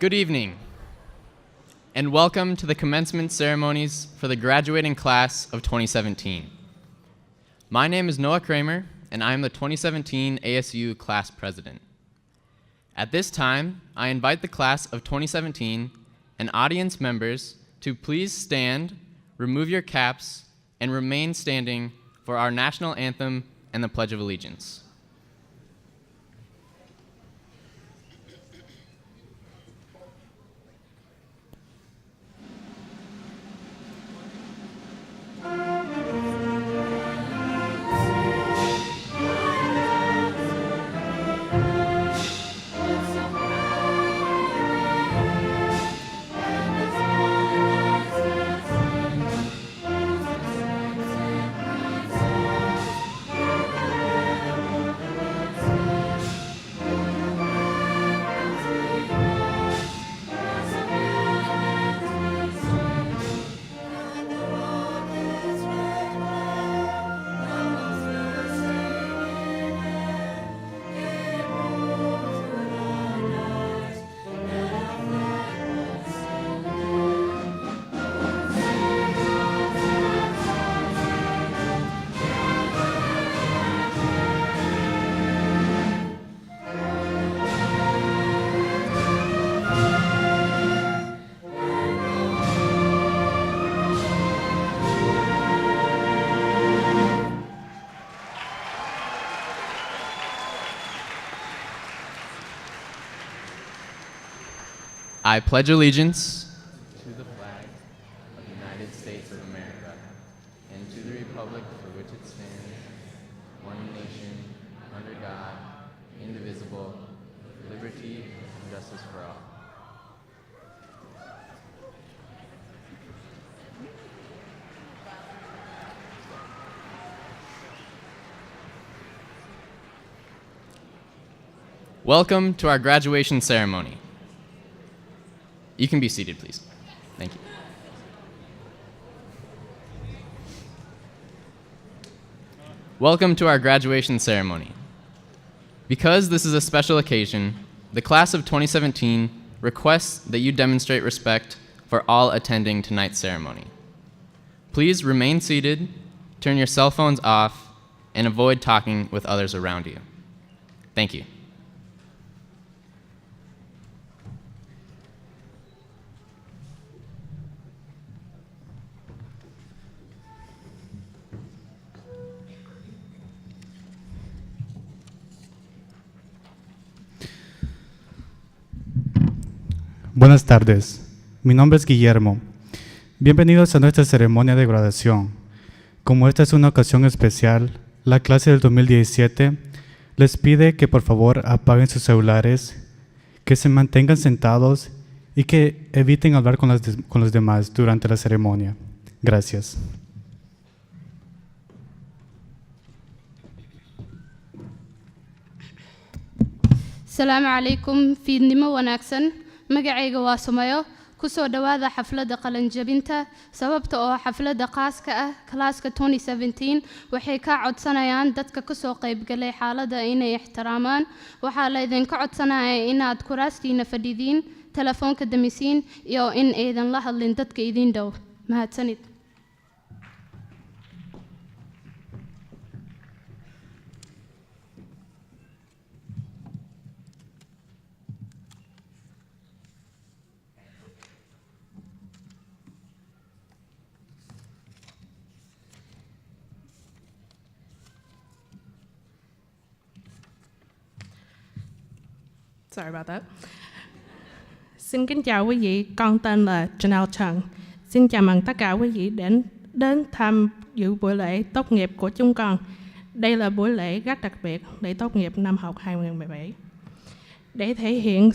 Good evening, and welcome to the commencement ceremonies for the graduating class of 2017. My name is Noah Kramer, and I am the 2017 ASU class president. At this time, I invite the class of 2017 and audience members to please stand, remove your caps, and remain standing for our national anthem and the Pledge of Allegiance. I pledge allegiance to the flag of the United States of America and to the republic for which it stands, one nation, under God, indivisible, with liberty and justice for all. Welcome to our graduation ceremony. You can be seated, please. Thank you. Welcome to our graduation ceremony. Because this is a special occasion, the class of 2017 requests that you demonstrate respect for all attending tonight's ceremony. Please remain seated, turn your cell phones off, and avoid talking with others around you. Thank you. Buenas tardes, mi nombre es Guillermo. Bienvenidos a nuestra ceremonia de graduación. Como esta es una ocasión especial, la clase del 2017 les pide que por favor apaguen sus celulares, que se mantengan sentados y que eviten hablar con los demás durante la ceremonia. Gracias. Assalamu alaikum, fiidnimo wanaagsan. Magacayga waa Sumayo. Kusoo dhawaada xafladda qalinjabinta. Sababta oo xafladda qaaska ah class-ka 2017 waxay ka codsanayaan dadka ka soo qayb galay xaaladda inay ixtiraamaan. Waxaa la idinka codsanayaa inaad kuraastiina fadhidiin, telefoonka damisiin iyo in aydan la hadlin dadka idin dhow. Mahadsanid. Sorry about that. Xin kính chào quý vị, con tên là Janelle Trần. Xin chào mừng tất cả quý vị đến tham dự buổi lễ tốt nghiệp của chúng con. Đây là buổi lễ rất đặc biệt, lễ tốt nghiệp năm học 2017. Để thể hiện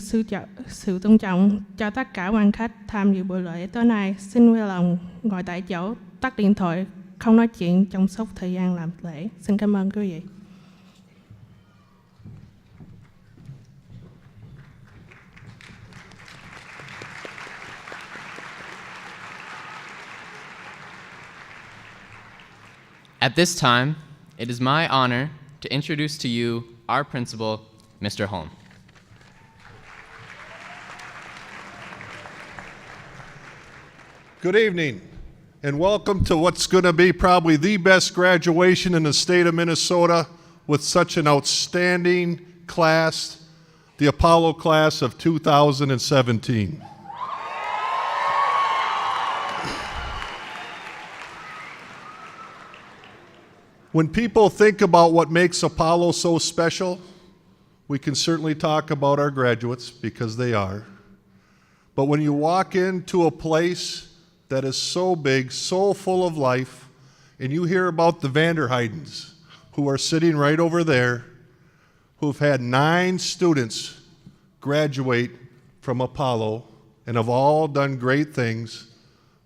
sự tôn trọng cho tất cả quan khách tham dự buổi lễ tối nay, xin vui lòng ngồi tại chỗ, tắt điện thoại, không nói chuyện trong suốt thời gian làm lễ. Xin cảm ơn quý vị. At this time, it is my honor to introduce to you our principal, Mr. Holm. Good evening, and welcome to what's going to be probably the best graduation in the state of Minnesota with such an outstanding class, the Apollo class of 2017. When people think about what makes Apollo so special, we can certainly talk about our graduates because they are. But when you walk into a place that is so big, so full of life, and you hear about the Vanderheidens, who are sitting right over there, who've had 9 students graduate from Apollo and have all done great things,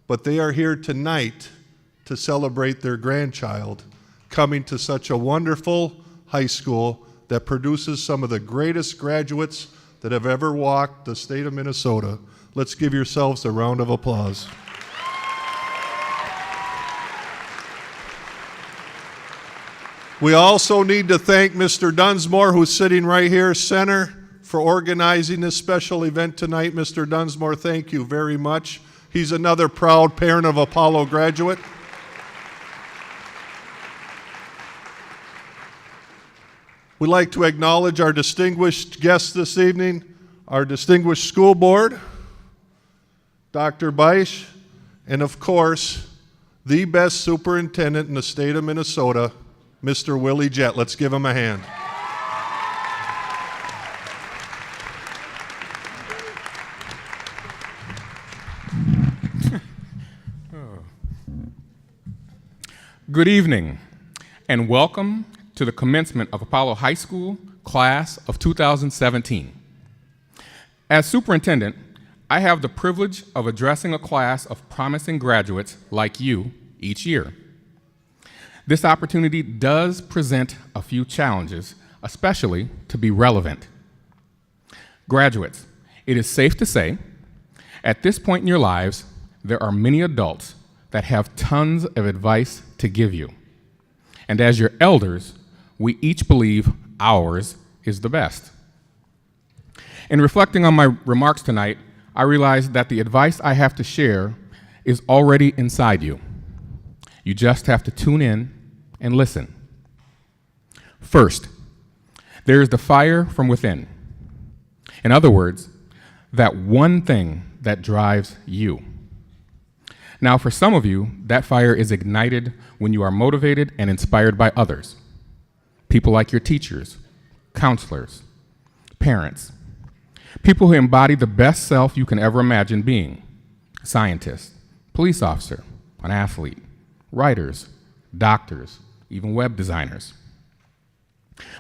but they are here tonight to celebrate their grandchild coming to such a wonderful high school that produces some of the greatest graduates that have ever walked the state of Minnesota. Let's give yourselves a round of applause. We also need to thank Mr. Dunsmore, who's sitting right here, center, for organizing this special event tonight. Mr. Dunsmore, thank you very much. He's another proud parent of Apollo graduate. We'd like to acknowledge our distinguished guests this evening, our distinguished school board, Dr. Beisch, and of course, the best superintendent in the state of Minnesota, Mr. Willie Jett. Let's give him a hand. Good evening, and welcome to the commencement of Apollo High School class of 2017. As superintendent, I have the privilege of addressing a class of promising graduates like you each year. This opportunity does present a few challenges, especially to be relevant. Graduates, it is safe to say, at this point in your lives, there are many adults that have tons of advice to give you. And as your elders, we each believe ours is the best. In reflecting on my remarks tonight, I realized that the advice I have to share is already inside you. You just have to tune in and listen. First, there is the fire from within. In other words, that one thing that drives you. Now, for some of you, that fire is ignited when you are motivated and inspired by others. People like your teachers, counselors, parents, people who embody the best self you can ever imagine being: a scientist, police officer, an athlete, writers, doctors, even web designers.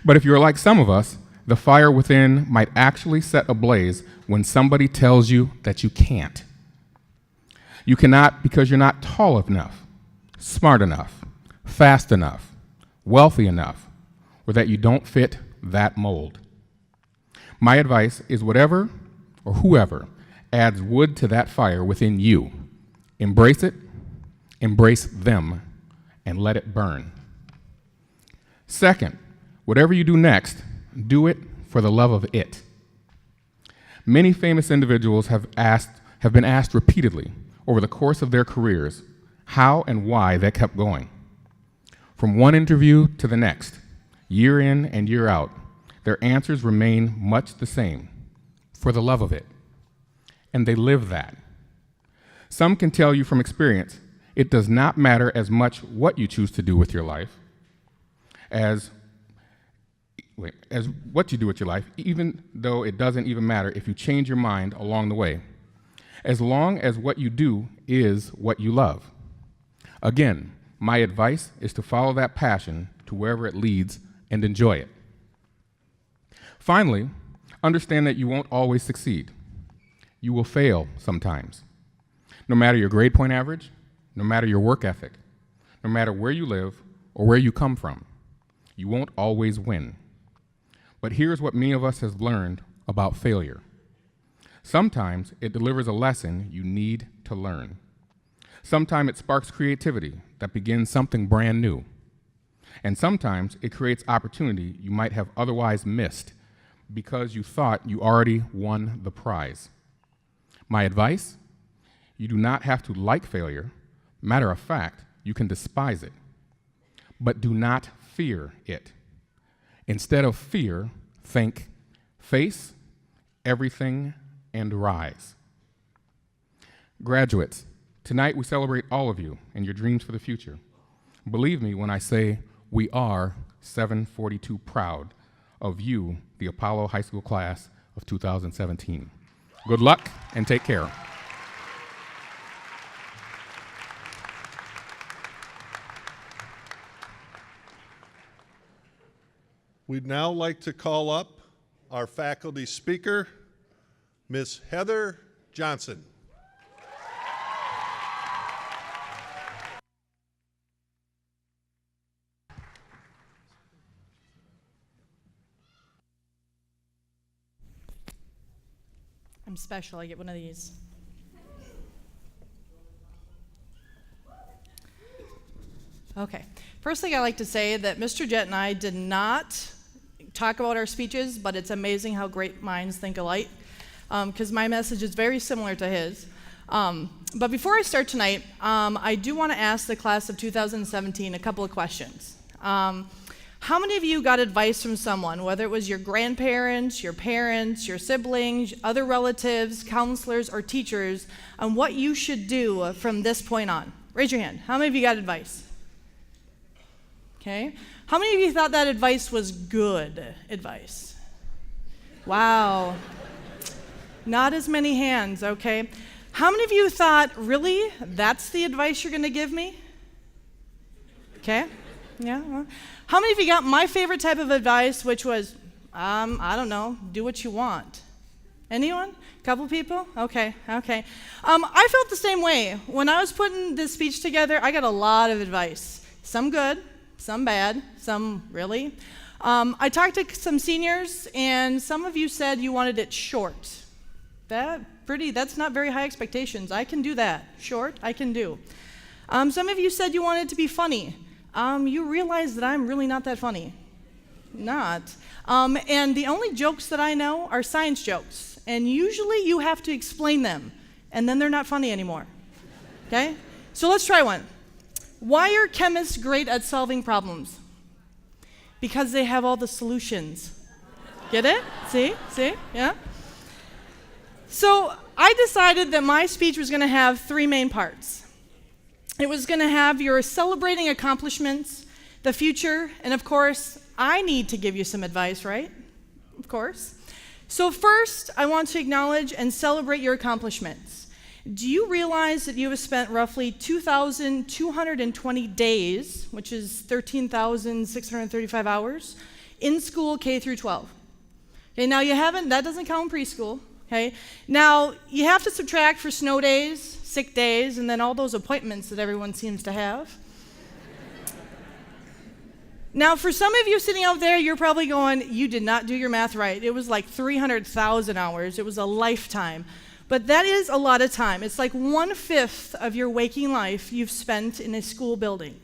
But if you're like some of us, the fire within might actually set ablaze when somebody tells you that you can't. You cannot because you're not tall enough, smart enough, fast enough, wealthy enough, or that you don't fit that mold. My advice is whatever or whoever adds wood to that fire within you, embrace it, embrace them, and let it burn. Second, whatever you do next, do it for the love of it. Many famous individuals have been asked repeatedly over the course of their careers how and why they kept going. From one interview to the next, year in and year out, their answers remain much the same: for the love of it. And they live that. Some can tell you from experience, it does not matter as much what you choose to do with your life as what you do with your life, even though it doesn't even matter if you change your mind along the way, as long as what you do is what you love. Again, my advice is to follow that passion to wherever it leads and enjoy it. Finally, understand that you won't always succeed. You will fail sometimes. No matter your grade point average, no matter your work ethic, no matter where you live or where you come from, you won't always win. But here's what many of us have learned about failure. Sometimes it delivers a lesson you need to learn. Sometimes it sparks creativity that begins something brand new. And sometimes it creates opportunity you might have otherwise missed because you thought you already won the prize. My advice? You do not have to like failure. Matter of fact, you can despise it. But do not fear it. Instead of fear, think, face everything and rise. Graduates, tonight we celebrate all of you and your dreams for the future. Believe me when I say we are 742 proud of you, the Apollo High School class of 2017. Good luck and take care. We'd now like to call up our faculty speaker, Miss Heather Johnson. I'm special, I get one of these. Okay, first thing I like to say that Mr. Jett and I did not talk about our speeches, but it's amazing how great minds think alike, because my message is very similar to his. But before I start tonight, I do want to ask the class of 2017 a couple of questions. How many of you got advice from someone, whether it was your grandparents, your parents, your siblings, other relatives, counselors, or teachers, on what you should do from this point on? Raise your hand. How many of you got advice? Okay. How many of you thought that advice was good advice? Wow. Not as many hands, okay. How many of you thought, really, that's the advice you're going to give me? Okay. Yeah. Well. How many of you got my favorite type of advice, which was, I don't know, do what you want? Anyone? A couple people? Okay. I felt the same way. When I was putting this speech together, I got a lot of advice. Some good, some bad, some really. I talked to some seniors, and some of you said you wanted it short. That's not very high expectations. I can do that. Short, I can do. Some of you said you wanted it to be funny. You realize that I'm really not that funny. Not. And the only jokes that I know are science jokes. And usually you have to explain them, and then they're not funny anymore. Okay? So let's try one. Why are chemists great at solving problems? Because they have all the solutions. Get it? See? Yeah? So I decided that my speech was going to have three main parts. It was going to have your celebrating accomplishments, the future, and of course, I need to give you some advice, right? Of course. So first, I want to acknowledge and celebrate your accomplishments. Do you realize that you have spent roughly 2,220 days, which is 13,635 hours, in school K through 12? Okay, now that doesn't count preschool, okay? Now, you have to subtract for snow days, sick days, and then all those appointments that everyone seems to have. Now, for some of you sitting out there, you're probably going, you did not do your math right. It was like 300,000 hours. It was a lifetime. But that is a lot of time. It's like 1/5 of your waking life you've spent in a school building.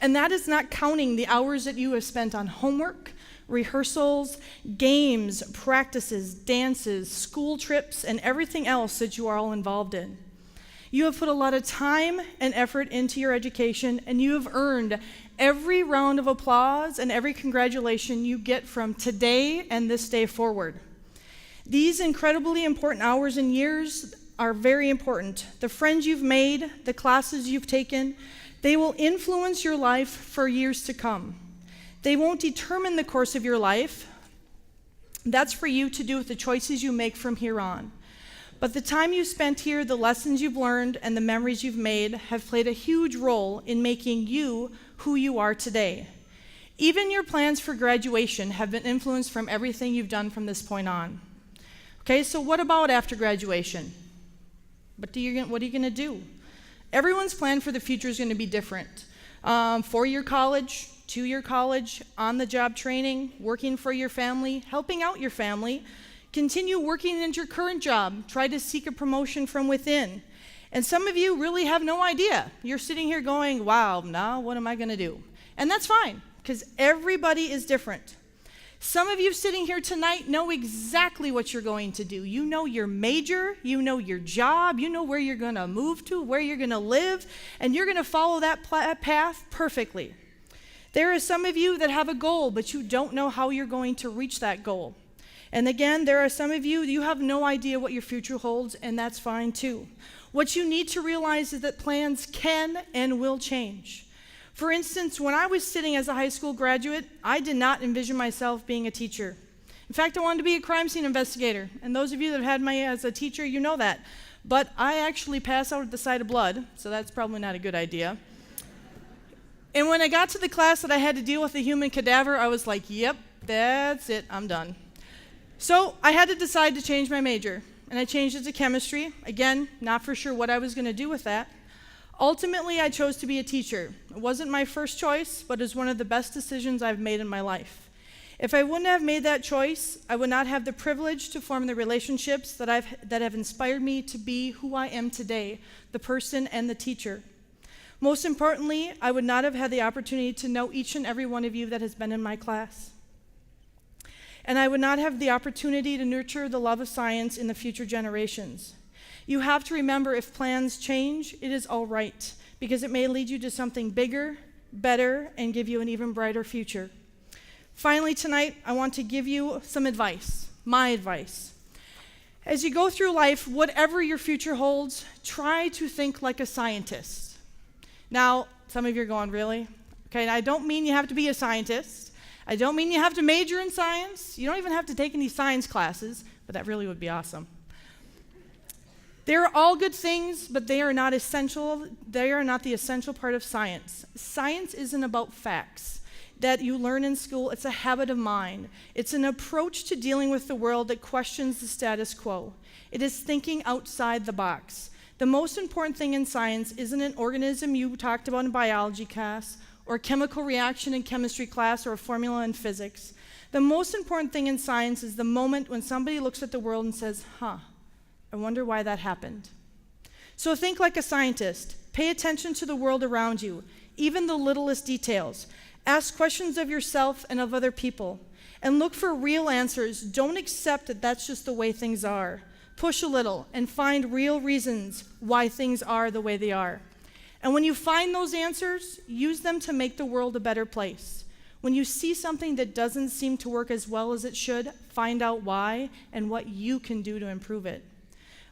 And that is not counting the hours that you have spent on homework, rehearsals, games, practices, dances, school trips, and everything else that you are all involved in. You have put a lot of time and effort into your education, and you have earned every round of applause and every congratulation you get from today and this day forward. These incredibly important hours and years are very important. The friends you've made, the classes you've taken, they will influence your life for years to come. They won't determine the course of your life. That's for you to do with the choices you make from here on. But the time you spent here, the lessons you've learned, and the memories you've made have played a huge role in making you who you are today. Even your plans for graduation have been influenced from everything you've done from this point on. Okay, so what about after graduation? What are you going to do? Everyone's plan for the future is going to be different. 4-year college, 2-year college, on-the-job training, working for your family, helping out your family, continue working in your current job, try to seek a promotion from within. And some of you really have no idea. You're sitting here going, wow, now what am I going to do? And that's fine, because everybody is different. Some of you sitting here tonight know exactly what you're going to do. You know your major, you know your job, you know where you're going to move to, where you're going to live, and you're going to follow that path perfectly. There are some of you that have a goal, but you don't know how you're going to reach that goal. And again, there are some of you, you have no idea what your future holds, and that's fine too. What you need to realize is that plans can and will change. For instance, when I was sitting as a high school graduate, I did not envision myself being a teacher. In fact, I wanted to be a crime scene investigator. And those of you that have had me as a teacher, you know that. But I actually pass out at the sight of blood, so that's probably not a good idea. And when I got to the class that I had to deal with a human cadaver, I was like, yep, that's it, I'm done. So I had to decide to change my major. And I changed it to chemistry. Again, not for sure what I was going to do with that. Ultimately, I chose to be a teacher. It wasn't my first choice, but it was one of the best decisions I've made in my life. If I wouldn't have made that choice, I would not have the privilege to form the relationships that have inspired me to be who I am today, the person and the teacher. Most importantly, I would not have had the opportunity to know each and every one of you that has been in my class. And I would not have the opportunity to nurture the love of science in the future generations. You have to remember, if plans change, it is all right, because it may lead you to something bigger, better, and give you an even brighter future. Finally, tonight, I want to give you some advice, my advice. As you go through life, whatever your future holds, try to think like a scientist. Now, some of you are going, really? Okay, I don't mean you have to be a scientist. I don't mean you have to major in science. You don't even have to take any science classes, but that really would be awesome. They're all good things, but they are not essential. They are not the essential part of science. Science isn't about facts that you learn in school. It's a habit of mind. It's an approach to dealing with the world that questions the status quo. It is thinking outside the box. The most important thing in science isn't an organism you talked about in biology class, or a chemical reaction in chemistry class, or a formula in physics. The most important thing in science is the moment when somebody looks at the world and says, I wonder why that happened. So think like a scientist. Pay attention to the world around you, even the littlest details. Ask questions of yourself and of other people, and look for real answers. Don't accept that that's just the way things are. Push a little and find real reasons why things are the way they are. And when you find those answers, use them to make the world a better place. When you see something that doesn't seem to work as well as it should, find out why and what you can do to improve it.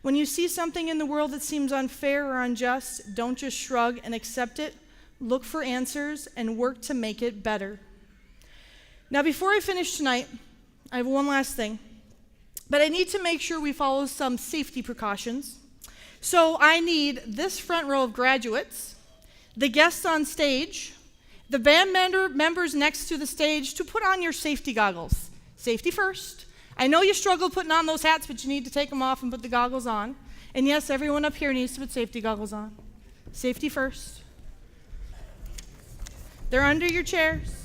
When you see something in the world that seems unfair or unjust, don't just shrug and accept it. Look for answers and work to make it better. Now, before I finish tonight, I have one last thing. But I need to make sure we follow some safety precautions. So I need this front row of graduates, the guests on stage, the band members next to the stage to put on your safety goggles. Safety first. I know you struggle putting on those hats, but you need to take them off and put the goggles on. And yes, everyone up here needs to put safety goggles on. Safety first. They're under your chairs.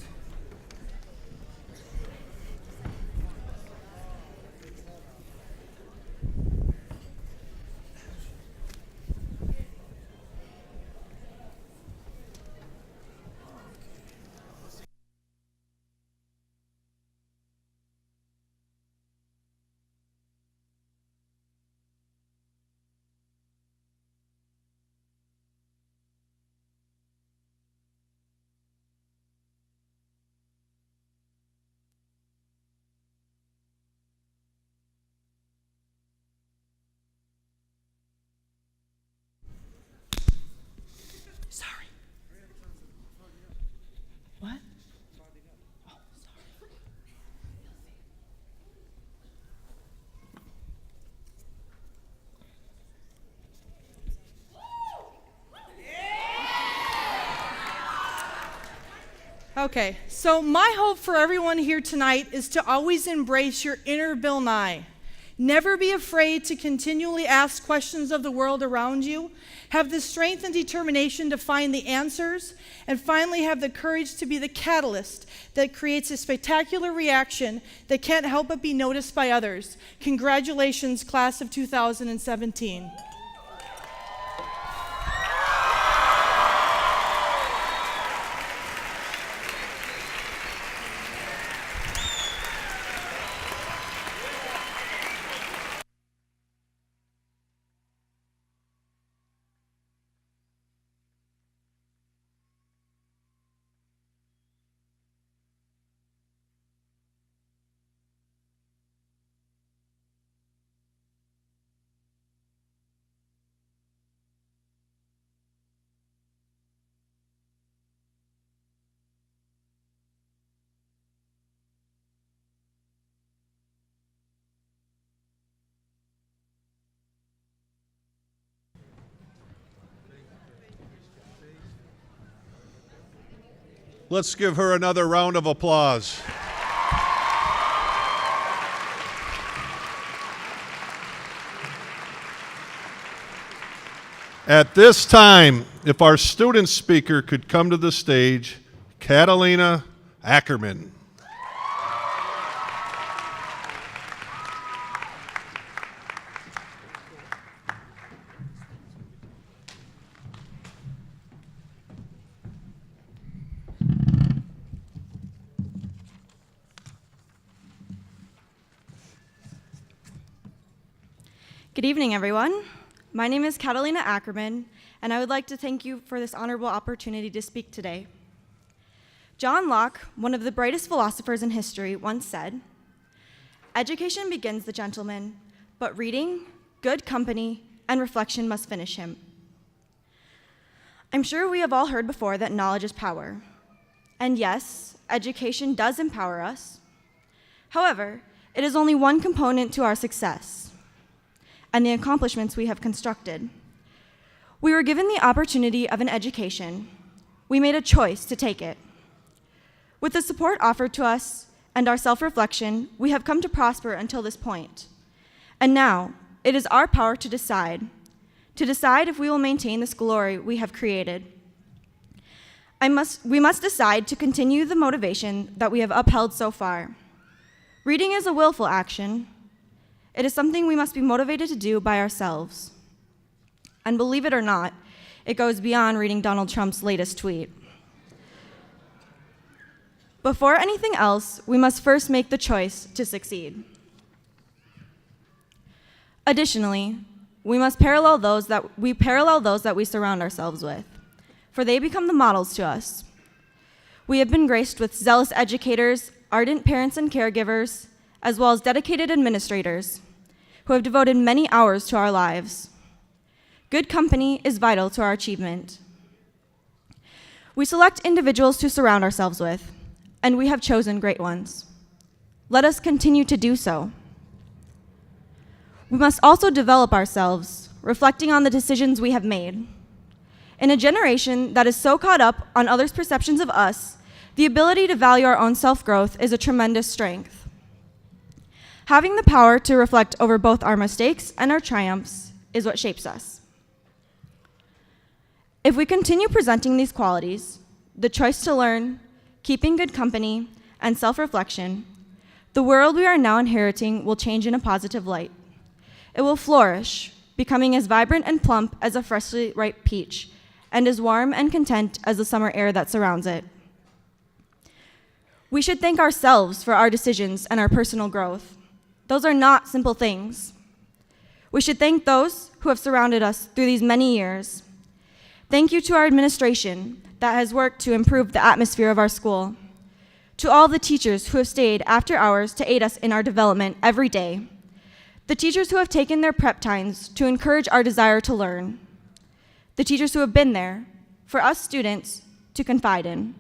Sorry. What? Oh, sorry. Okay, so my hope for everyone here tonight is to always embrace your inner Bill Nye. Never be afraid to continually ask questions of the world around you. Have the strength and determination to find the answers, and finally have the courage to be the catalyst that creates a spectacular reaction that can't help but be noticed by others. Congratulations, class of 2017. Let's give her another round of applause. At this time, if our student speaker could come to the stage, Catalina Ackerman. Good evening, everyone. My name is Catalina Ackerman, and I would like to thank you for this honorable opportunity to speak today. John Locke, one of the brightest philosophers in history, once said, "Education begins the gentleman, but reading, good company, and reflection must finish him." I'm sure we have all heard before that knowledge is power. And yes, education does empower us. However, it is only one component to our success and the accomplishments we have constructed. We were given the opportunity of an education. We made a choice to take it. With the support offered to us and our self-reflection, we have come to prosper until this point. And now, it is our power to decide if we will maintain this glory we have created. We must decide to continue the motivation that we have upheld so far. Reading is a willful action. It is something we must be motivated to do by ourselves. And believe it or not, it goes beyond reading Donald Trump's latest tweet. Before anything else, we must first make the choice to succeed. Additionally, we must parallel those that we surround ourselves with, for they become the models to us. We have been graced with zealous educators, ardent parents and caregivers, as well as dedicated administrators who have devoted many hours to our lives. Good company is vital to our achievement. We select individuals to surround ourselves with, and we have chosen great ones. Let us continue to do so. We must also develop ourselves, reflecting on the decisions we have made. In a generation that is so caught up on others' perceptions of us, the ability to value our own self-growth is a tremendous strength. Having the power to reflect over both our mistakes and our triumphs is what shapes us. If we continue presenting these qualities, the choice to learn, keeping good company, and self-reflection, the world we are now inheriting will change in a positive light. It will flourish, becoming as vibrant and plump as a freshly ripe peach, and as warm and content as the summer air that surrounds it. We should thank ourselves for our decisions and our personal growth. Those are not simple things. We should thank those who have surrounded us through these many years. Thank you to our administration that has worked to improve the atmosphere of our school. To all the teachers who have stayed after hours to aid us in our development every day. The teachers who have taken their prep times to encourage our desire to learn. The teachers who have been there for us students to confide in.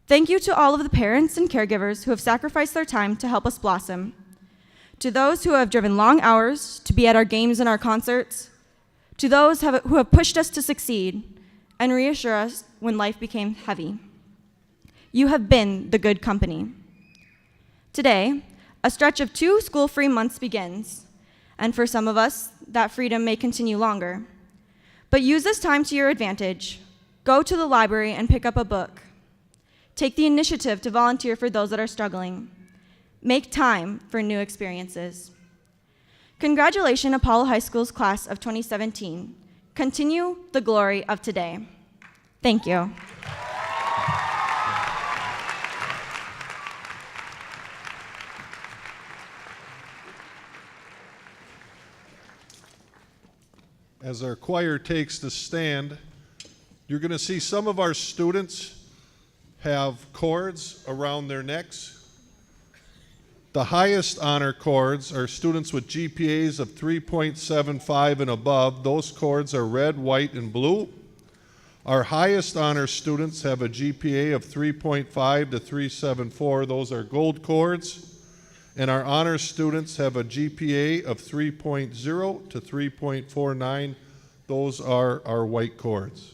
Thank you to all of the parents and caregivers who have sacrificed their time to help us blossom. To those who have driven long hours to be at our games and our concerts. To those who have pushed us to succeed and reassure us when life became heavy. You have been the good company. Today, a stretch of 2 school-free months begins, and for some of us, that freedom may continue longer. But use this time to your advantage. Go to the library and pick up a book. Take the initiative to volunteer for those that are struggling. Make time for new experiences. Congratulations, Apollo High School's class of 2017. Continue the glory of today. Thank you. As our choir takes the stand, you're going to see some of our students have cords around their necks. The highest honor cords are students with GPAs of 3.75 and above. Those cords are red, white, and blue. Our highest honor students have a GPA of 3.5 to 3.74. Those are gold cords. And our honor students have a GPA of 3.0 to 3.49. Those are our white cords.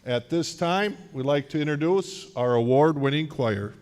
At this time, we'd like to introduce our award-winning choir.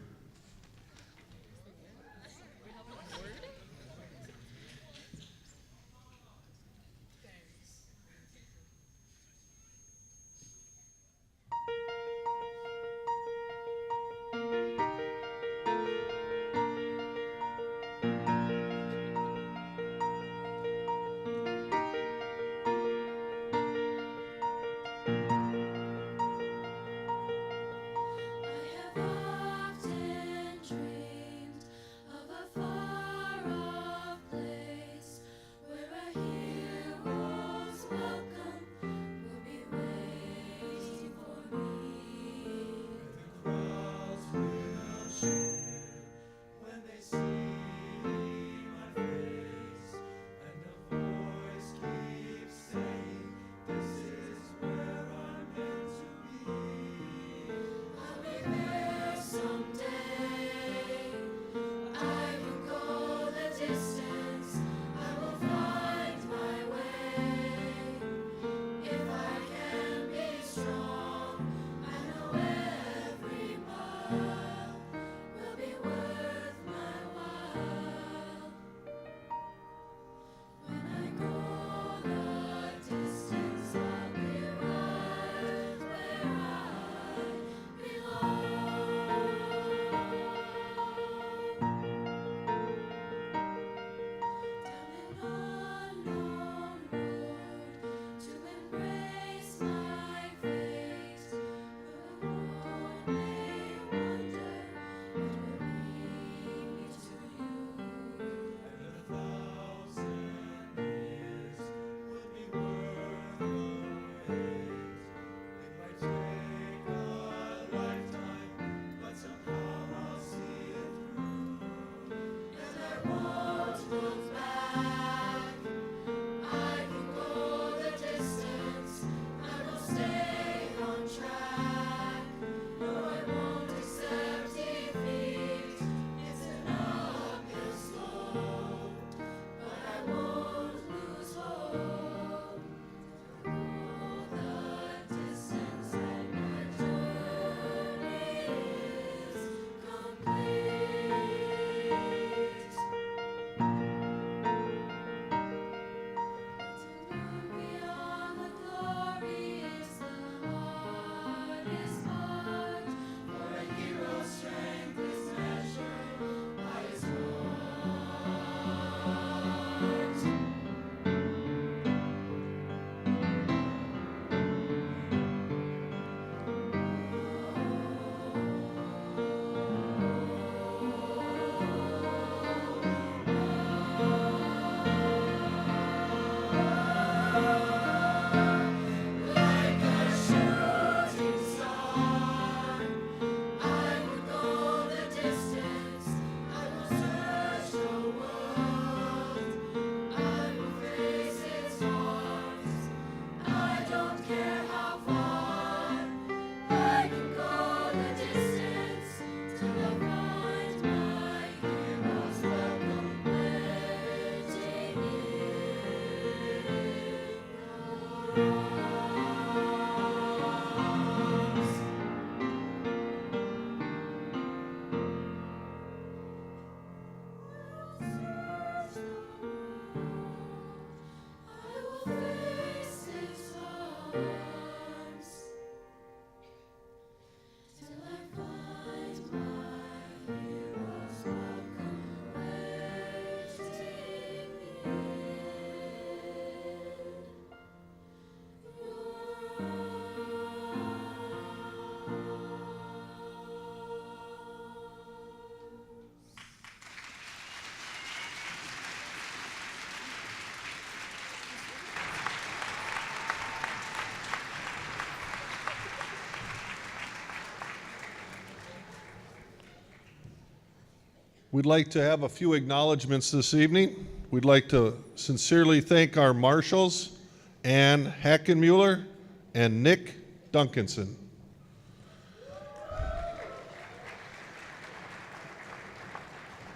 We'd like to have a few acknowledgments this evening. We'd like to sincerely thank our marshals, Ann Hackenmuller and Nick Duncanson.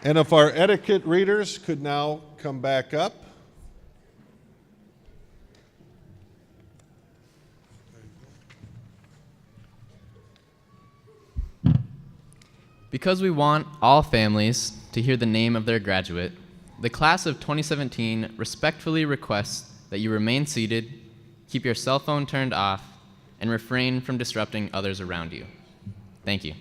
And if our etiquette readers could now come back up. Because we want all families to hear the name of their graduate, the class of 2017 respectfully requests that you remain seated, keep your cell phone turned off, and refrain from disrupting others around you. Thank you.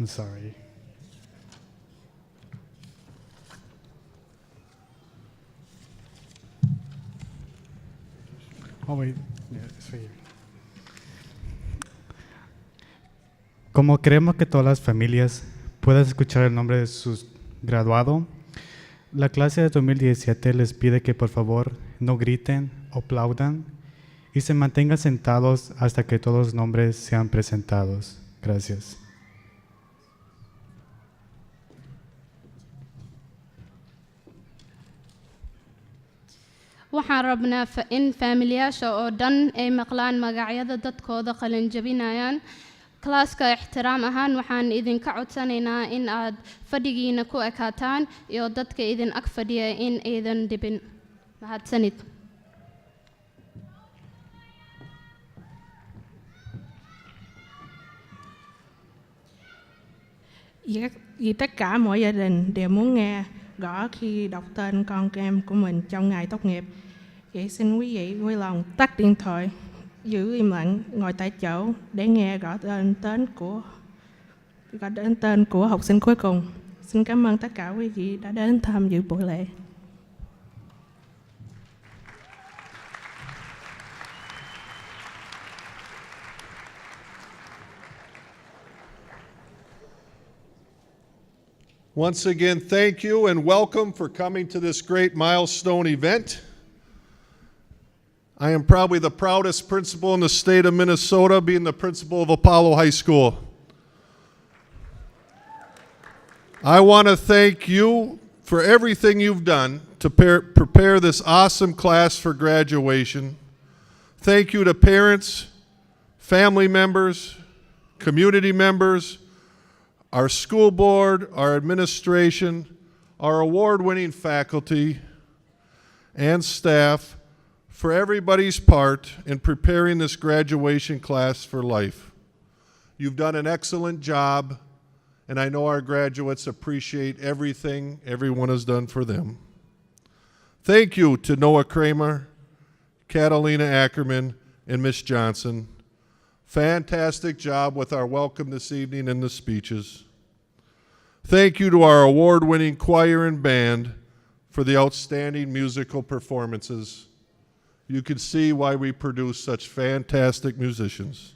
I'm sorry. Oh, wait. Yeah, it's right here. Como queremos que todas las familias puedan escuchar el nombre de su graduado, la clase de 2017 les pide que por favor no griten o aplaudan y se mantengan sentados hasta que todos los nombres sean presentados. Gracias. waxaan rabnaa in faamilyaasha oo dhan ay maqlaan magacyada dadkooda qalin jabinayaan klaaska ixtiraam ahaan waxaan idinka codsanaynaa in aad fadhigiina ku ekaataan iyo dadka idin ag fadhiya in aydan dhibin mahadsanid Vì tất cả mọi gia đình đều muốn nghe gõ khi đọc tên con em của mình trong ngày tốt nghiệp. Vậy xin quý vị vui lòng tắt điện thoại, giữ im lặng, ngồi tại chỗ để nghe gõ tên của học sinh cuối cùng. Xin cảm ơn tất cả quý vị đã đến tham dự buổi lễ. Once again, thank you and welcome for coming to this great milestone event. I am probably the proudest principal in the state of Minnesota, being the principal of Apollo High School. I want to thank you for everything you've done to prepare this awesome class for graduation. Thank you to parents, family members, community members, our school board, our administration, our award-winning faculty and staff for everybody's part in preparing this graduation class for life. You've done an excellent job, and I know our graduates appreciate everything everyone has done for them. Thank you to Noah Kramer, Catalina Ackerman, and Miss Johnson. Fantastic job with our welcome this evening and the speeches. Thank you to our award-winning choir and band for the outstanding musical performances. You can see why we produce such fantastic musicians.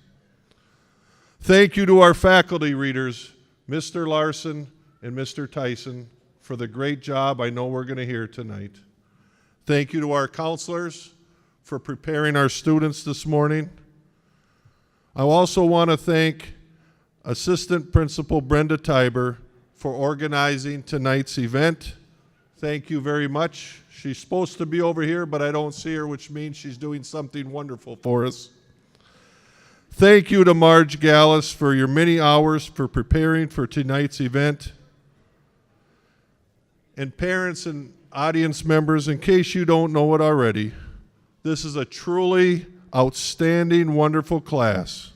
Thank you to our faculty readers, Mr. Larson and Mr. Tyson, for the great job I know we're going to hear tonight. Thank you to our counselors for preparing our students this morning. I also want to thank Assistant Principal Brenda Tiber for organizing tonight's event. Thank you very much. She's supposed to be over here, but I don't see her, which means she's doing something wonderful for us. Thank you to Marge Gallus for your many hours for preparing for tonight's event. And parents and audience members, in case you don't know it already, this is a truly outstanding, wonderful class.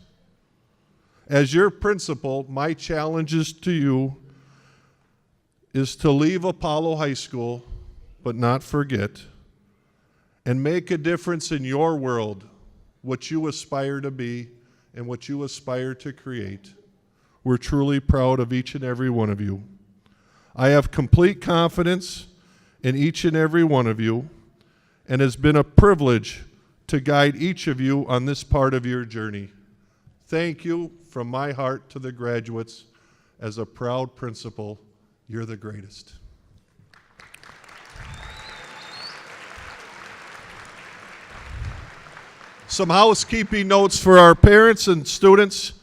As your principal, my challenge is to you is to leave Apollo High School, but not forget, and make a difference in your world, what you aspire to be and what you aspire to create. We're truly proud of each and every one of you. I have complete confidence in each and every one of you, and it's been a privilege to guide each of you on this part of your journey. Thank you from my heart to the graduates. As a proud principal, you're the greatest. Some housekeeping notes for our parents and students.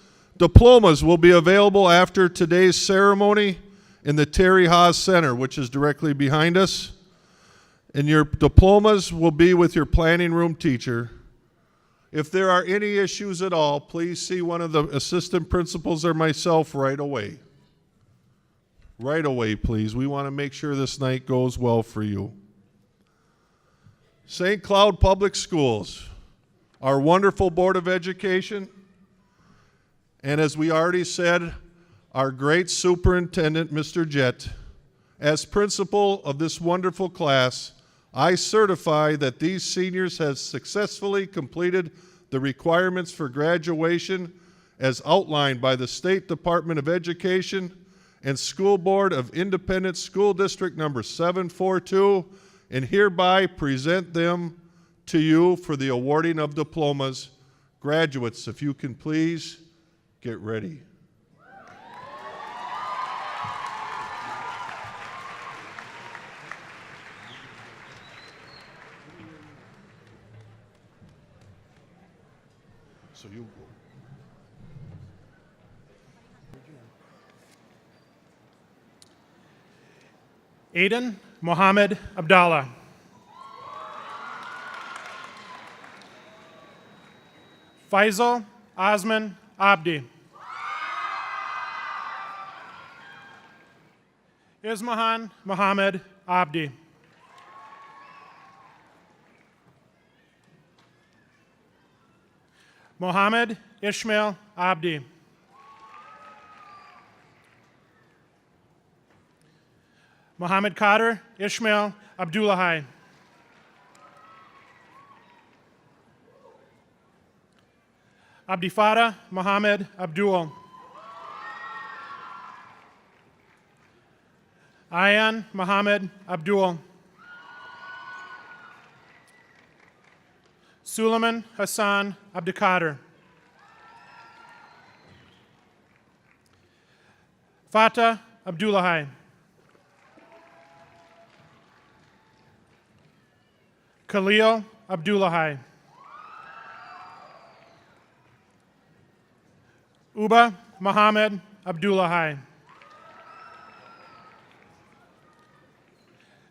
Diplomas will be available after today's ceremony in the Terry Haas Center, which is directly behind us. And your diplomas will be with your planning room teacher. If there are any issues at all, please see one of the assistant principals or myself right away. Right away, please. We want to make sure this night goes well for you. St. Cloud Public Schools, our wonderful Board of Education, and as we already said, our great superintendent, Mr. Jett. As principal of this wonderful class, I certify that these seniors have successfully completed the requirements for graduation as outlined by the State Department of Education and School Board of Independent School District number 742, and hereby present them to you for the awarding of diplomas. Graduates, if you can please get ready. So you go. Aiden Mohammed Abdallah. Faisal Osman Abdi. Ismahan Mohammed Abdi. Mohammed Ishmael Abdi. Mohammed Kader Ishmael Abdullahi. Abdifada Mohammed Abdul. Ayan Mohammed Abdul. Suleiman Hassan Abdikader. Fatah Abdullahi. Khalil Abdullahi. Uba Mohammed Abdullahi.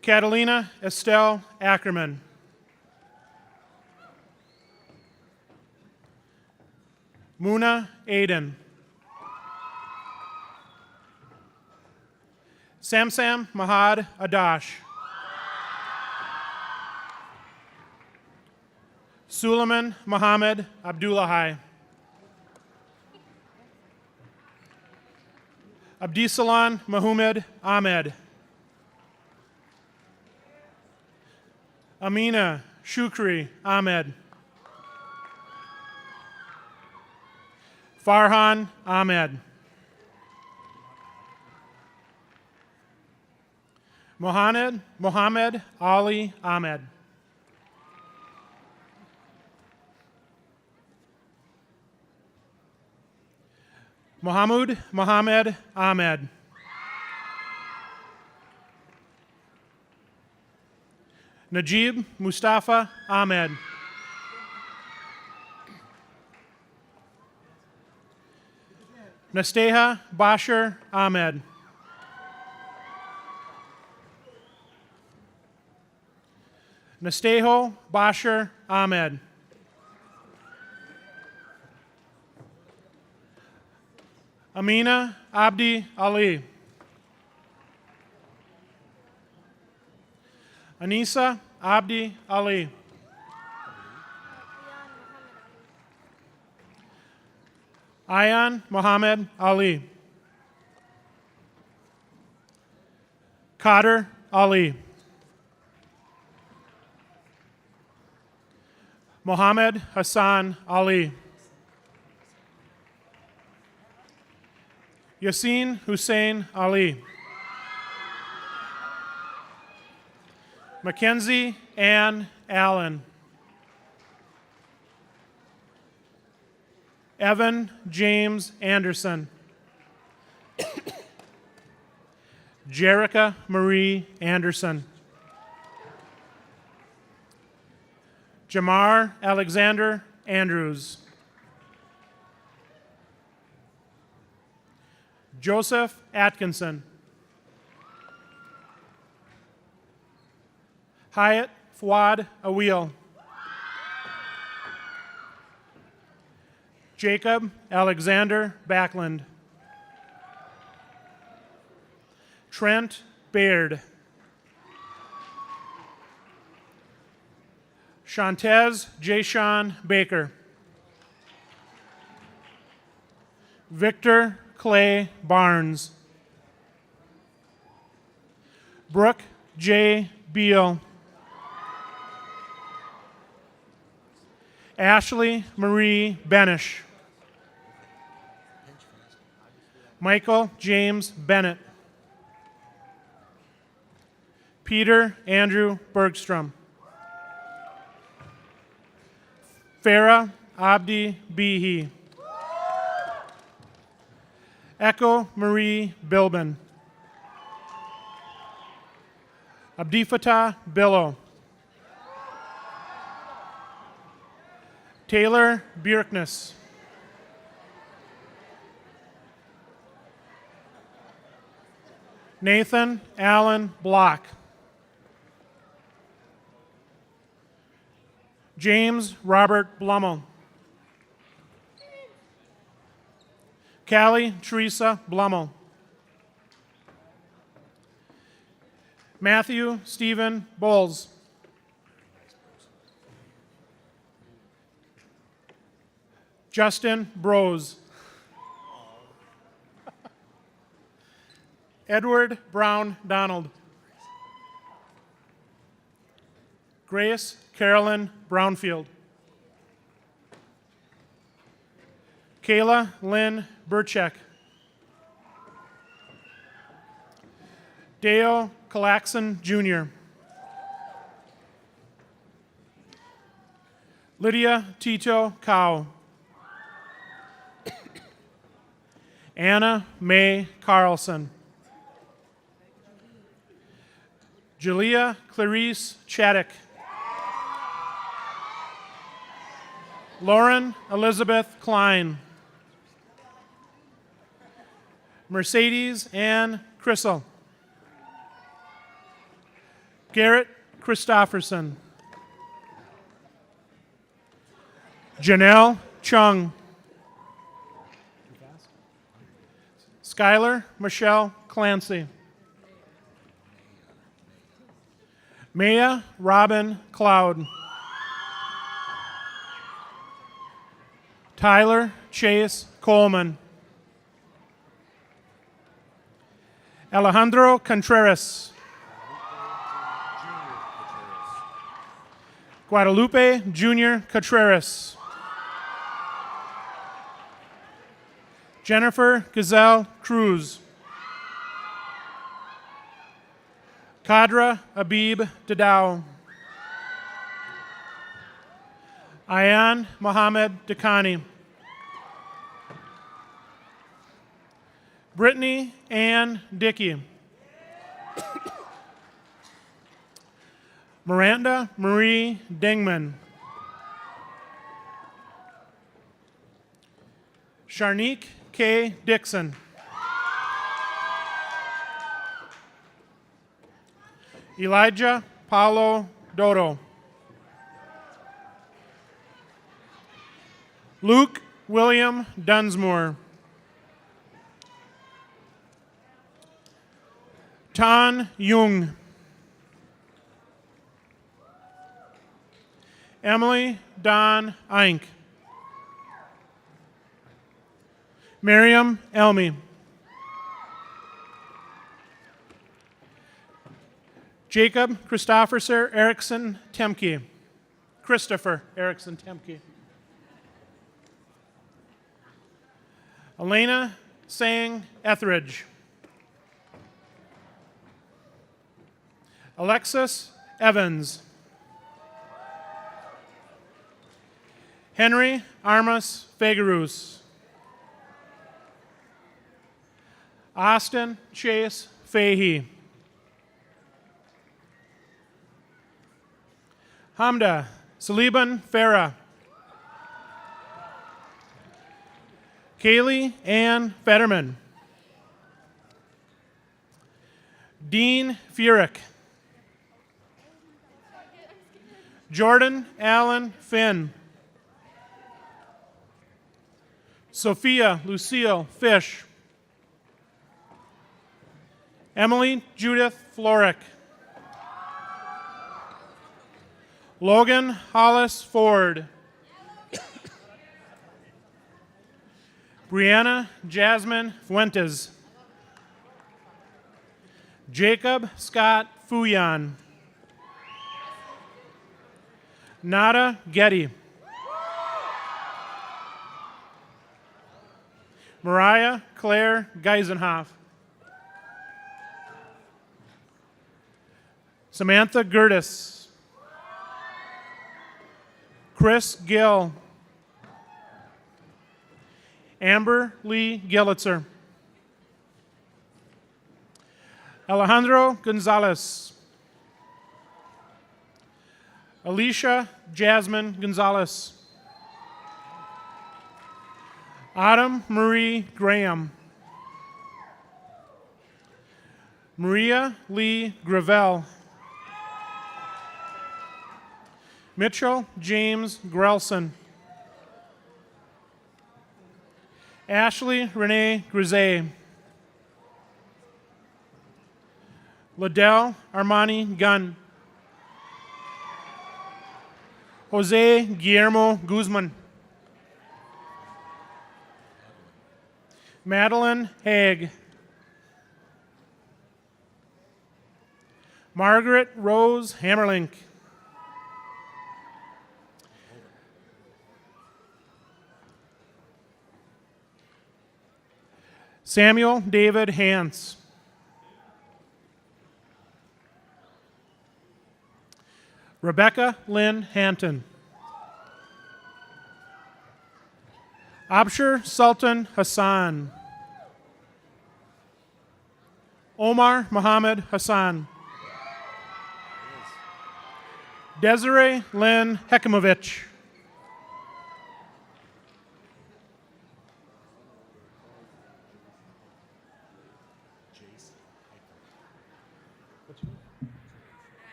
Catalina Estelle Ackerman. Muna Aiden. Samsam Mahad Adash. Suleiman Mohammed Abdullahi. Abdisalan Muhammad Ahmed. Amina Shukri Ahmed. Farhan Ahmed. Mohammed Ali Ahmed. Mohammed Mohammed Ahmed. Najib Mustafa Ahmed. Nasteha Bashir Ahmed. Nasteho Bashir Ahmed. Amina Abdi Ali. Anisa Abdi Ali. Ayan Mohammed Ali. Kader Ali. Mohammed Hassan Ali. Yasin Hussein Ali. Mackenzie Ann Allen. Evan James Anderson. Jerica Marie Anderson. Jamar Alexander Andrews. Joseph Atkinson. Hyatt Fuad Awil. Jacob Alexander Backlund. Trent Baird. Shantez Jashawn Baker. Victor Clay Barnes. Brooke J. Beal. Ashley Marie Benish. Michael James Bennett. Peter Andrew Bergstrom. Farah Abdi Bihi. Echo Marie Bilbin. Abdifatah Billow. Taylor Bjerknes. Nathan Allen Block. James Robert Blummel. Callie Teresa Blummel. Matthew Stephen Bowles. Justin Brose. Edward Brown Donald. Grace Carolyn Brownfield. Kayla Lynn Burchek. Dale Calaxon Jr. Lydia Tito Cow. Anna Mae Carlson. Julia Clarice Chaddick. Lauren Elizabeth Klein. Mercedes Ann Crissel. Garrett Christofferson. Janelle Chung. Skylar Michelle Clancy. Maya Robin Cloud. Tyler Chase Coleman. Alejandro Contreras. Guadalupe Jr. Contreras. Jennifer Gazelle Cruz. Kadra Abib Dadao. Ayan Mohammed Dakani. Brittany Ann Dickey. Miranda Marie Dingman. Sharnique K. Dixon. Elijah Paulo Dodo. Luke William Dunsmore. Tan Jung. Emily Don Eink. Miriam Elmy. Jacob Christopher Erickson Temke. Christopher Erickson Temke. Elena Sang Etheridge. Alexis Evans. Henry Armas Fagerus. Austin Chase Fahey. Hamda Saliban Farah. Kaylee Ann Fetterman. Dean Furyk. Jordan Allen Finn. Sophia Lucille Fish. Emily Judith Florick. Logan Hollis Ford. Brianna Jasmine Fuentes. Jacob Scott Fuyan. Nada Getty. Mariah Claire Geisenhoff. Samantha Gertis. Chris Gill. Amber Lee Gillitzer. Alejandro Gonzalez. Alicia Jasmine Gonzalez. Autumn Marie Graham. Maria Lee Gravel. Mitchell James Grelson. Ashley Renee Grisey. Liddell Armani Gunn. Jose Guillermo Guzman. Madeline Haig. Margaret Rose Hammerlink. Samuel David Hance. Rebecca Lynn Hanton. Abshir Sultan Hassan. Omar Muhammad Hassan. Desiree Lynn Hekimovich.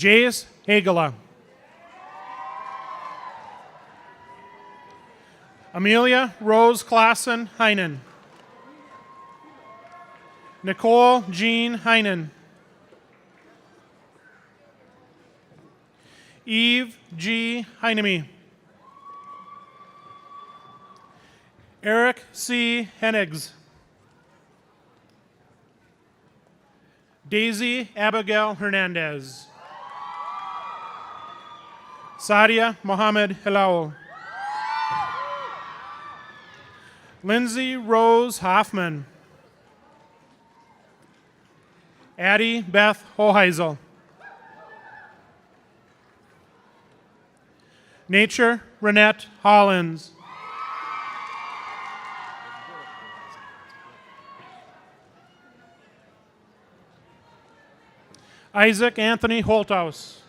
Jace Hagela. Amelia Rose Klassen Heinen. Nicole Jean Heinen. Eve G. Heineme. Eric C. Hennigs. Daisy Abigail Hernandez. Sadia Mohammed Hilal. Lindsay Rose Hoffman. Addie Beth Hoheisel. Nature Renette Hollins. Isaac Anthony Holthaus.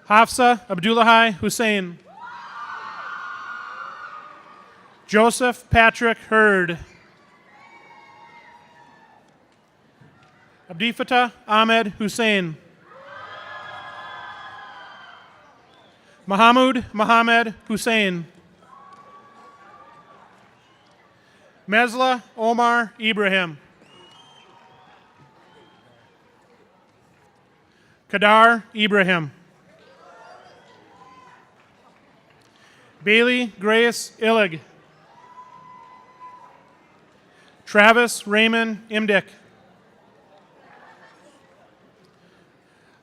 Hafsa Abdullahi Hussein. Joseph Patrick Hurd. Abdifata Ahmed Hussein. Mahamud Mohammed Hussein. Mesla Omar Ibrahim. Kadar Ibrahim. Bailey Grace Illig. Travis Raymond Imdick.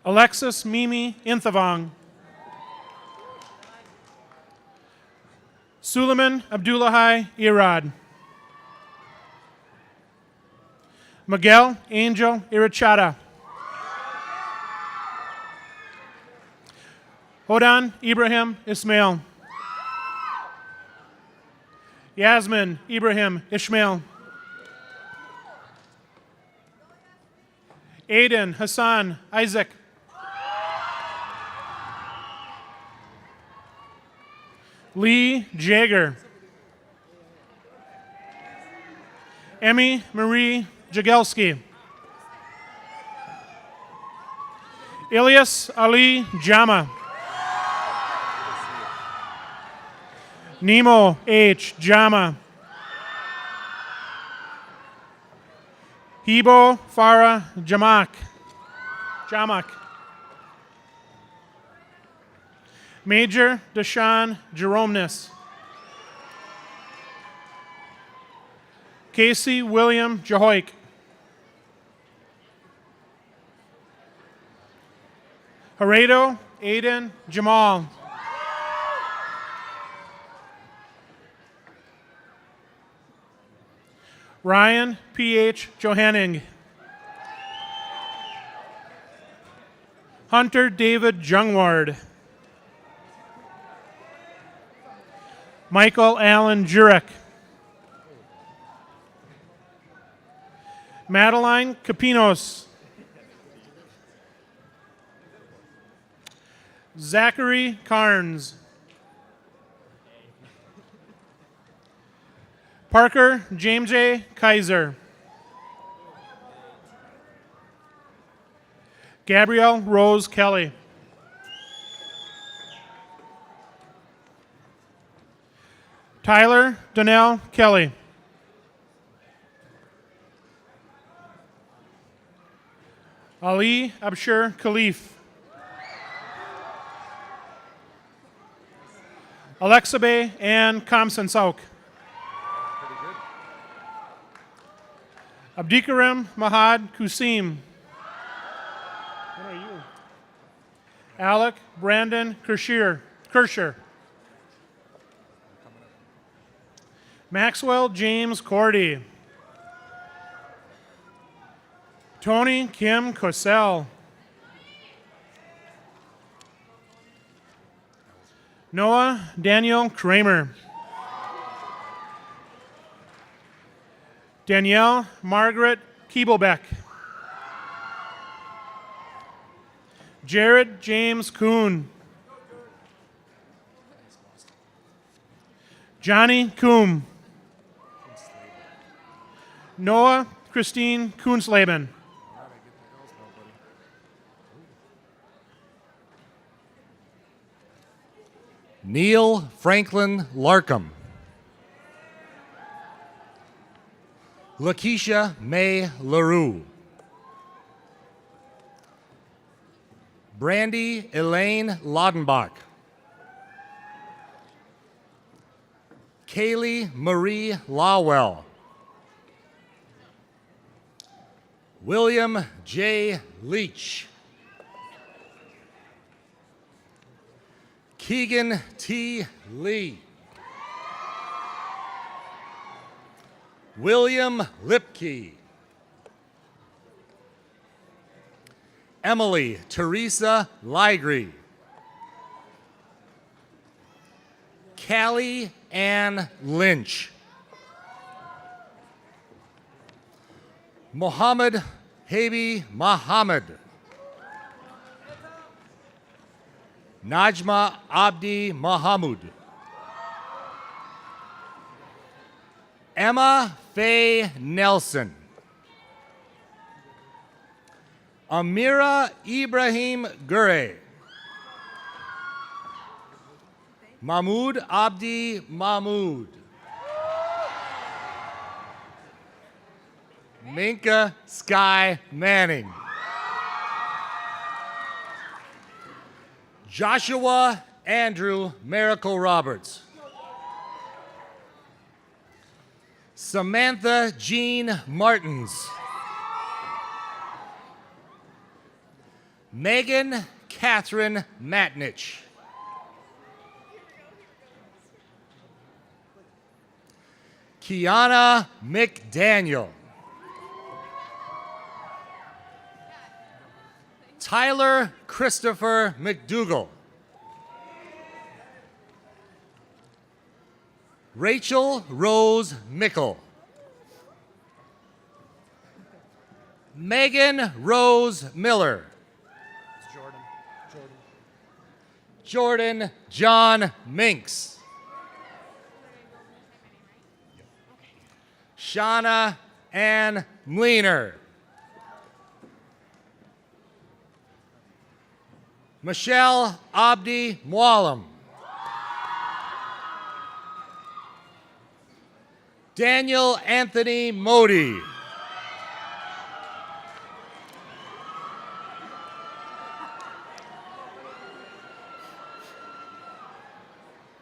Alexis Mimi Inthavong. Suleiman Abdullahi Irad. Miguel Angel Irichata. Hodan Ibrahim Ismail. Yasmin Ibrahim Ishmael. Aiden Hassan Isaac. Lee Jager. Emmy Marie Jagelski. Ilyas Ali Jama. Nemo H. Jama. Hebo Farah Jamak. Major Deshaun Jeromeness. Casey William Jahoik. Haredo Aiden Jamal. Ryan P.H. Johanning. Hunter David Jungward. Michael Allen Jurek. Madeline Capinos. Zachary Carnes. Parker James J. Kaiser. Gabrielle Rose Kelly. Tyler Donnell Kelly. Ali Abshir Khalif. Alexabe Ann Kamsensauk. Abdikarim Mahad Kusim. What are you? Alec Brandon Kirscher. Maxwell James Cordy. Tony Kim Cosell. Noah Daniel Kramer. Danielle Margaret Keeblebeck. Jared James Kuhn. Johnny Coombe. Noah Christine Kunsleben. Neil Franklin Larkham. Lakeisha May LaRue. Brandy Elaine Laudenbach. Kaylee Marie Lawwell. William J. Leach. Keegan T. Lee. William Lipke. Emily Teresa Ligre. Callie Ann Lynch. Mohammed Habi Muhammad. Najma Abdi Mahamud. Emma Faye Nelson. Amira Ibrahim Gure. Mahmoud Abdi Mahmoud. Minka Sky Manning. Joshua Andrew Miracle Roberts. Samantha Jean Martins. Megan Catherine Matnich. Kiana McDaniel. Tyler Christopher McDougall. Rachel Rose Mickle. Megan Rose Miller. Jordan John Minks. Shauna Ann Mleiner. Michelle Abdi Mualim. Daniel Anthony Modi.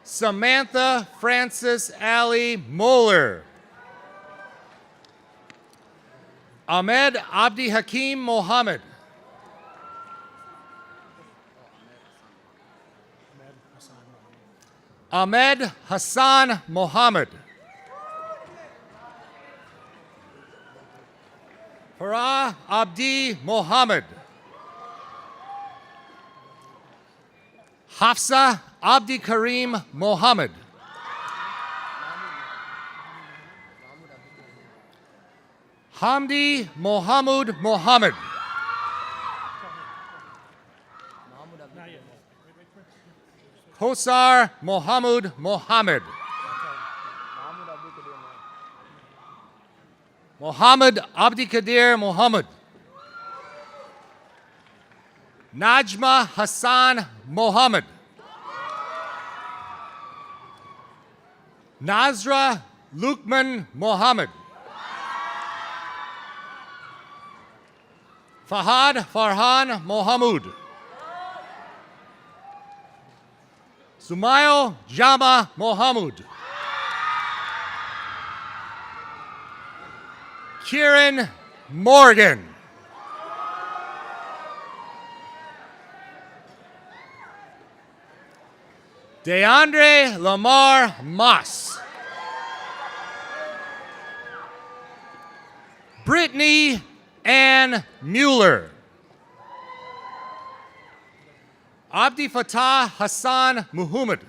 Samantha Frances Ali Moeller. Ahmed Abdi Hakim Mohammed. Ahmed Hassan Mohammed. Farah Abdi Mohammed. Hafsa Abdi Karim Mohammed. Hamdi Mohammed Mohammed. Kosar Mohammed Mohammed. Mohammed Abdi Kadir Mohammed. Najma Hassan Mohammed. Nazra Lukman Mohammed. Fahad Farhan Mohamud. Sumayo Jama Mohamud. Kieran Morgan. DeAndre Lamar Moss. Brittany Ann Mueller. Abdi Fattah Hassan Muhammad.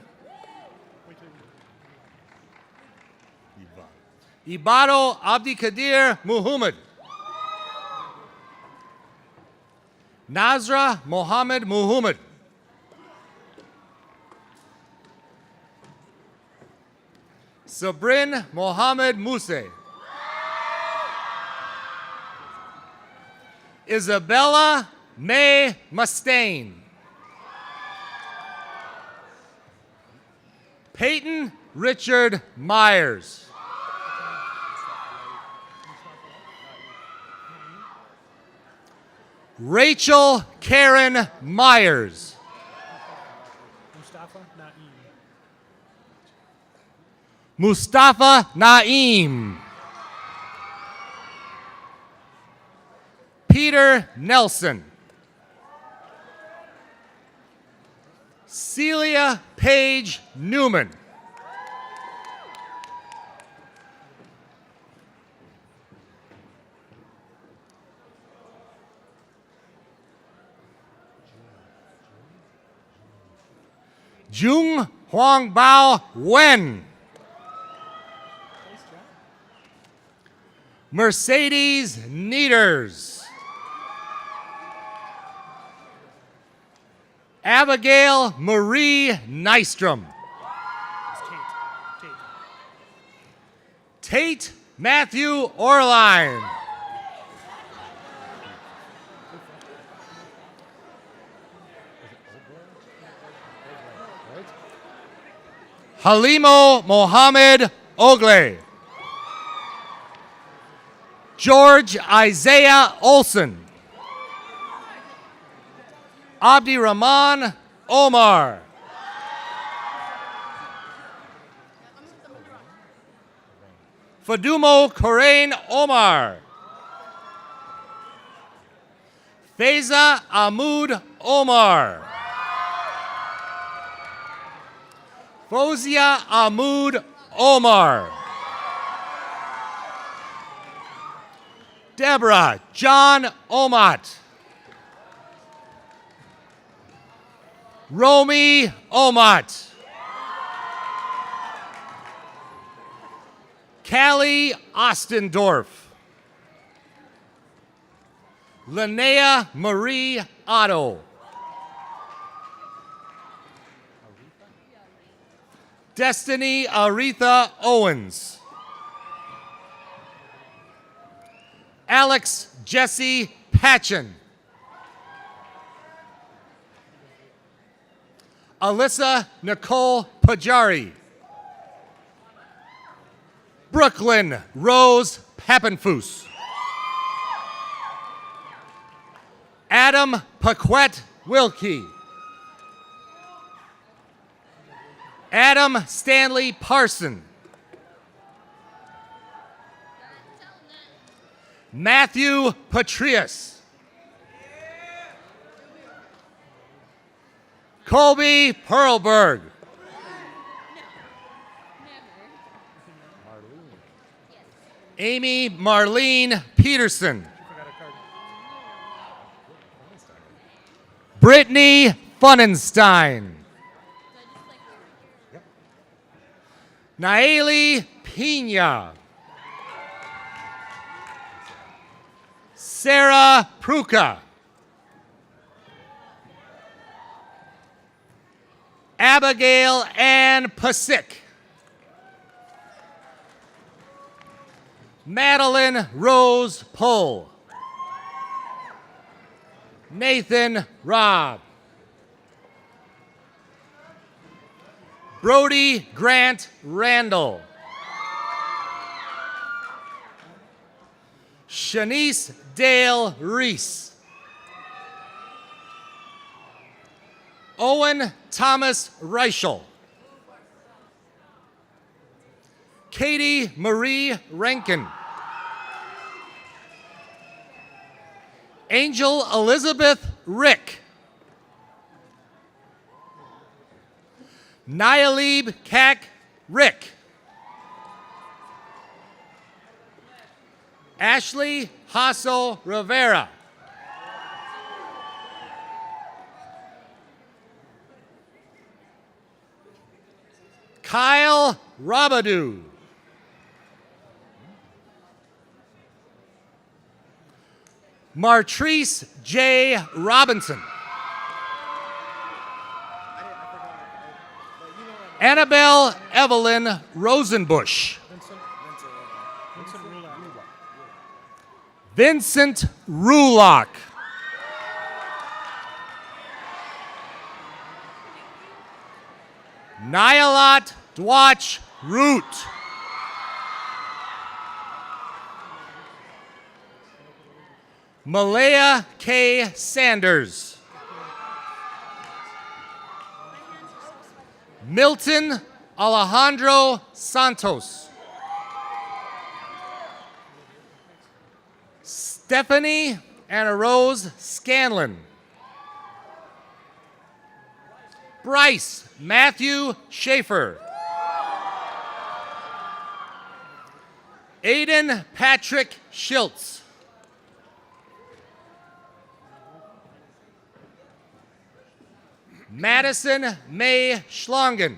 Ibado Abdi Kadir Muhammad. Nazra Mohammed Muhammad. Sabrin Mohammed Muse. Isabella May Mustaine. Peyton Richard Myers. Rachel Karen Myers. Mustafa Naeem. Peter Nelson. Celia Page Newman. Jung Huang Bao Wen. Mercedes Needers. Abigail Marie Nystrom. Tate Matthew Orline. Halimo Mohammed Ogle. George Isaiah Olson. Abdi Rahman Omar. Fadumo Korain Omar. Faiza Ahmud Omar. Fozia Ahmud Omar. Deborah John Omat. Romy Omat. Callie Ostendorf. Linnea Marie Otto. Destiny Aretha Owens. Alex Jesse Patchen. Alyssa Nicole Pajari. Brooklyn Rose Pappenfuss. Adam Paquette Wilkie. Adam Stanley Parson. Matthew Patrius. Colby Perlberg. Amy Marlene Peterson. Brittany Funenstein. Naeli Pina. Sarah Pruka. Abigail Ann Pasick. Madeline Rose Pohl. Nathan Robb. Brody Grant Randall. Shanice Dale Reese. Owen Thomas Reichel. Katie Marie Rankin. Angel Elizabeth Rick. Nyalib Kak Rick. Ashley Hasso Rivera. Kyle Rabadou. Martrice J. Robinson. Annabelle Evelyn Rosenbush. Vincent Rulock. Nyalat Dwach Root. Malaya K. Sanders. Milton Alejandro Santos. Stephanie Anna Rose Scanlon. Bryce Matthew Schaefer. Aiden Patrick Schiltz. Madison May Schlongen.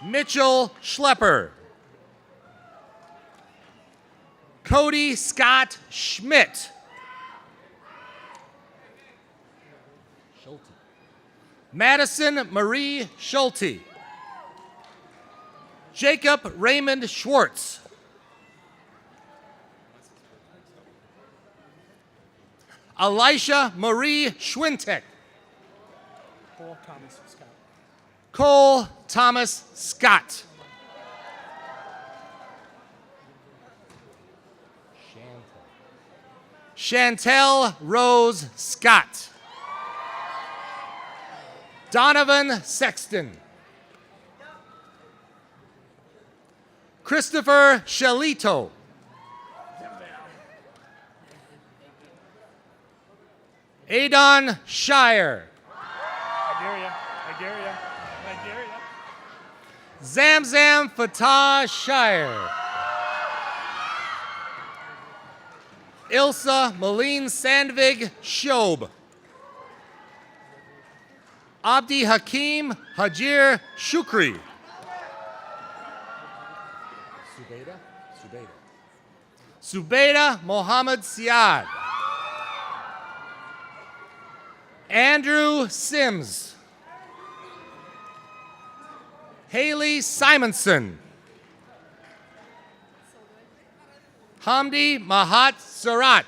Mitchell Schlepper. Cody Scott Schmidt. Madison Marie Schulte. Jacob Raymond Schwartz. Elisha Marie Schwintek. Cole Thomas Scott. Chantel Rose Scott. Donovan Sexton. Christopher Shalito. Adon Shire. I dare ya. Zamzam Fatah Shire. Ilsa Malene Sandvig Shob. Abdi Hakim Hajir Shukri. Subeda Mohammed Siad. Andrew Sims. Haley Simonson. Hamdi Mahat Surat.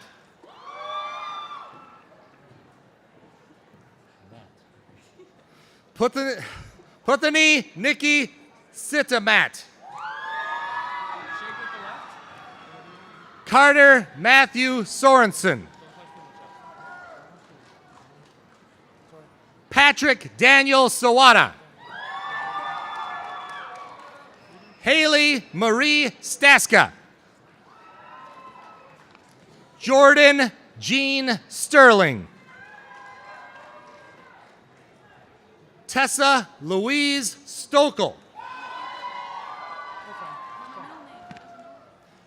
Putani Nikki Sitamat. Carter Matthew Sorensen. Patrick Daniel Sawada. Haley Marie Staska. Jordan Jean Sterling. Tessa Louise Stokel.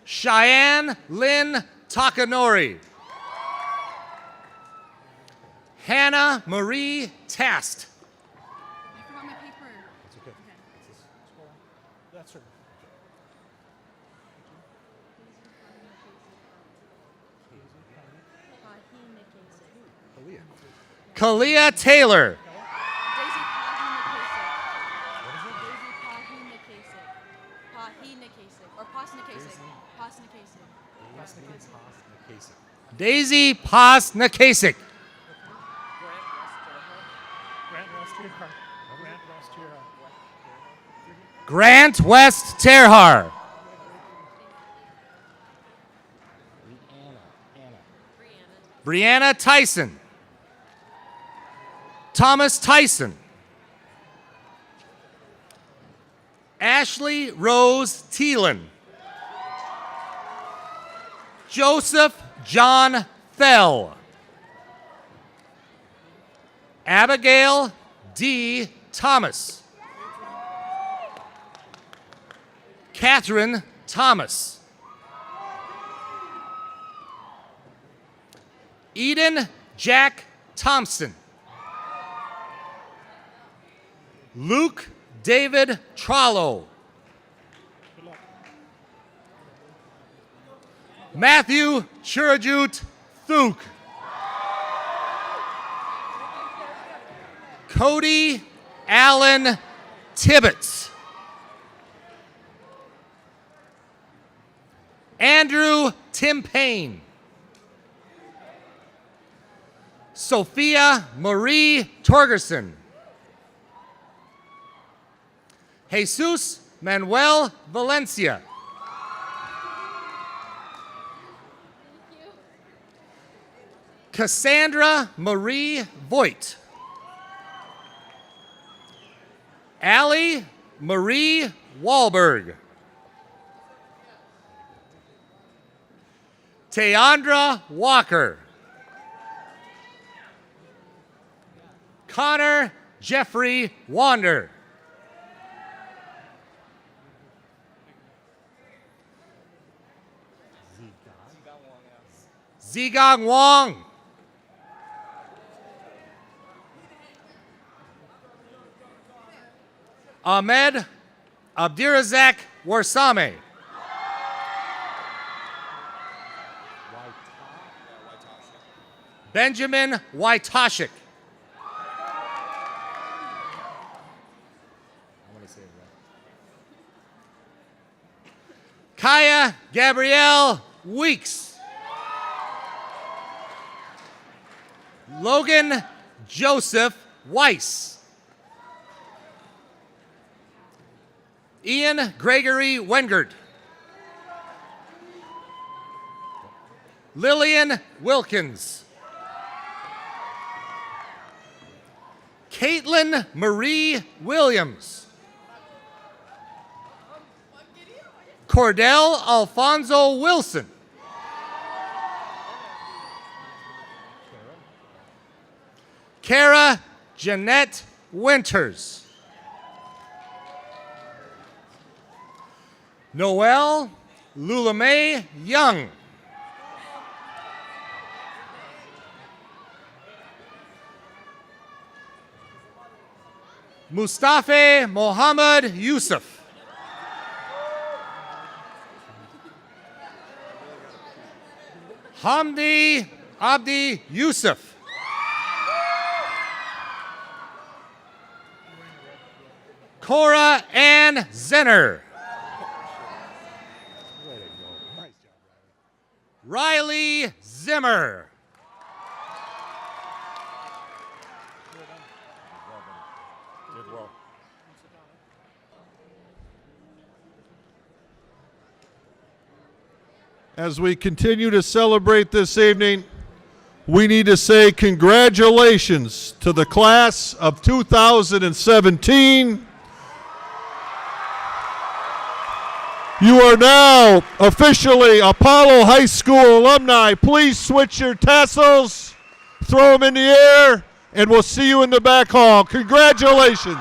Cheyenne Lynn Takanori. Hannah Marie Tast. Kalia Taylor. Daisy Paz Nakasik. Grant West Terhar. Brianna Tyson. Thomas Tyson. Ashley Rose Thielen. Joseph John Fell. Abigail D. Thomas. Catherine Thomas. Eden Jack Thompson. Luke David Trollo. Matthew Chirajut Thuk. Cody Allen Tibbetts. Andrew Tim Payne. Sophia Marie Torgerson. Jesus Manuel Valencia. Cassandra Marie Voigt. Allie Marie Wahlberg. Teandra Walker. Connor Jeffrey Wander. Zigong Wong. Ahmed Abdirazak Warsame. Benjamin Waitashik. Kaya Gabrielle Weeks. Logan Joseph Weiss. Ian Gregory Wengert. Lillian Wilkins. Caitlin Marie Williams. Cordell Alfonso Wilson. Kara Jeanette Winters. Noelle Lulame Young. Mustafa Mohammed Yusuf. Hamdi Abdi Yusuf. Cora Ann Zenner. Riley Zimmer. As we continue to celebrate this evening, we need to say congratulations to the class of 2017. You are now officially Apollo High School alumni. Please switch your tassels, throw them in the air, and we'll see you in the back hall. Congratulations.